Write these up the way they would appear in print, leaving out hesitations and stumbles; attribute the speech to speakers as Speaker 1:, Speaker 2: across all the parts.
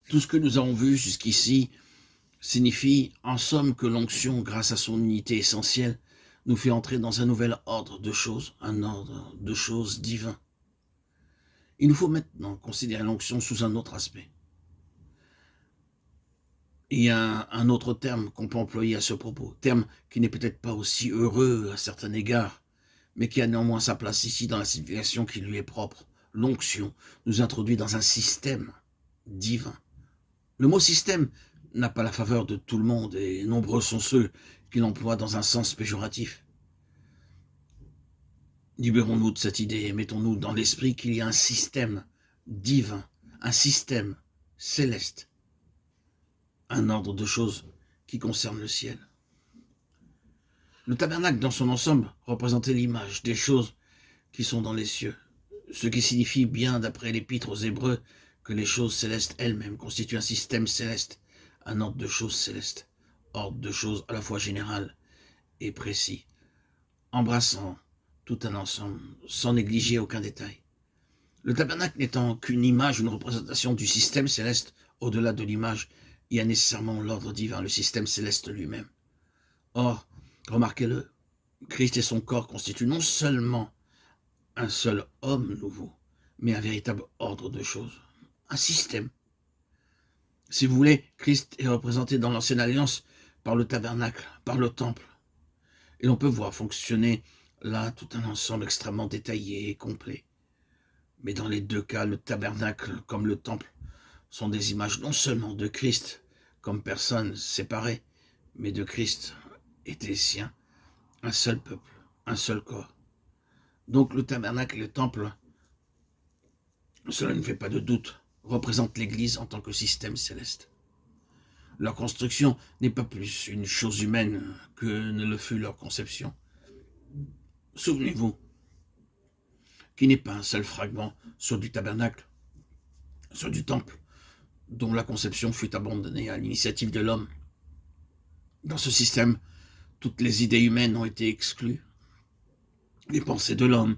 Speaker 1: Tout ce que nous avons vu jusqu'ici signifie en somme que l'onction, grâce à son unité essentielle, nous fait entrer dans un nouvel ordre de choses, un ordre de choses divin. Il nous faut maintenant considérer l'onction sous un autre aspect. Il y a un autre terme qu'on peut employer à ce propos, terme qui n'est peut-être pas aussi heureux à certains égards, mais qui a néanmoins sa place ici dans la signification qui lui est propre. L'onction nous introduit dans un système divin. Le mot système n'a pas la faveur de tout le monde et nombreux sont ceux qui l'emploient dans un sens péjoratif. Libérons-nous de cette idée et mettons-nous dans l'esprit qu'il y a un système divin, un système céleste, un ordre de choses qui concerne le ciel. Le tabernacle dans son ensemble représentait l'image des choses qui sont dans les cieux, ce qui signifie bien d'après l'épître aux Hébreux que les choses célestes elles-mêmes constituent un système céleste, un ordre de choses célestes, ordre de choses à la fois général et précis, embrassant tout un ensemble, sans négliger aucun détail. Le tabernacle n'étant qu'une image, une représentation du système céleste, au-delà de l'image, il y a nécessairement l'ordre divin, le système céleste lui-même. Or, remarquez-le, Christ et son corps constituent non seulement un seul homme nouveau, mais un véritable ordre de choses, un système. Si vous voulez, Christ est représenté dans l'ancienne alliance par le tabernacle, par le temple. Et l'on peut voir fonctionner là tout un ensemble extrêmement détaillé et complet. Mais dans les deux cas, le tabernacle comme le temple sont des images non seulement de Christ comme personne séparée, mais de Christ et des siens, un seul peuple, un seul corps. Donc le tabernacle et le temple, cela ne fait pas de doute, représentent l'Église en tant que système céleste. Leur construction n'est pas plus une chose humaine que ne le fut leur conception. Souvenez-vous qu'il n'est pas un seul fragment sur du tabernacle, sur du temple, dont la conception fut abandonnée à l'initiative de l'homme. Dans ce système, toutes les idées humaines ont été exclues. Les pensées de l'homme,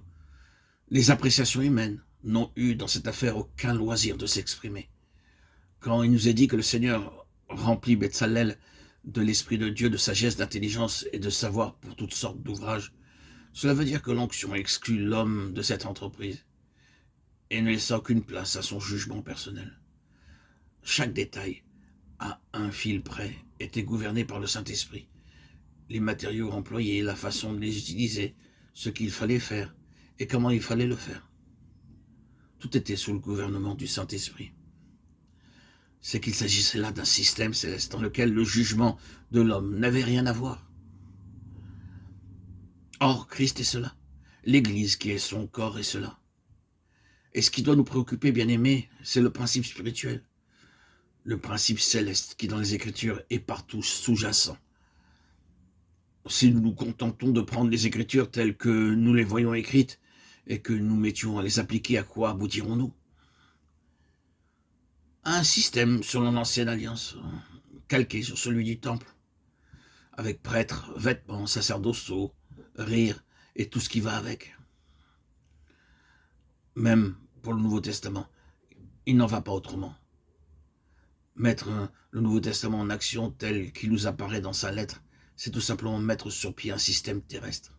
Speaker 1: les appréciations humaines n'ont eu dans cette affaire aucun loisir de s'exprimer. Quand il nous est dit que le Seigneur remplit Betsalel de l'Esprit de Dieu, de sagesse, d'intelligence et de savoir pour toutes sortes d'ouvrages, cela veut dire que l'onction exclut l'homme de cette entreprise et ne laisse aucune place à son jugement personnel. Chaque détail, à un fil près, était gouverné par le Saint-Esprit. Les matériaux employés, la façon de les utiliser, ce qu'il fallait faire et comment il fallait le faire. Tout était sous le gouvernement du Saint-Esprit. C'est qu'il s'agissait là d'un système céleste dans lequel le jugement de l'homme n'avait rien à voir. Or, Christ est cela. L'Église qui est son corps est cela. Et ce qui doit nous préoccuper, bien-aimés, c'est le principe spirituel. Le principe céleste qui, dans les Écritures, est partout sous-jacent. Si nous nous contentons de prendre les Écritures telles que nous les voyons écrites et que nous mettions à les appliquer, à quoi aboutirons-nous? À un système selon l'ancienne alliance, calqué sur celui du temple, avec prêtres, vêtements sacerdotaux, rires et tout ce qui va avec. Même pour le Nouveau Testament, il n'en va pas autrement. Mettre le Nouveau Testament en action tel qu'il nous apparaît dans sa lettre, c'est tout simplement mettre sur pied un système terrestre.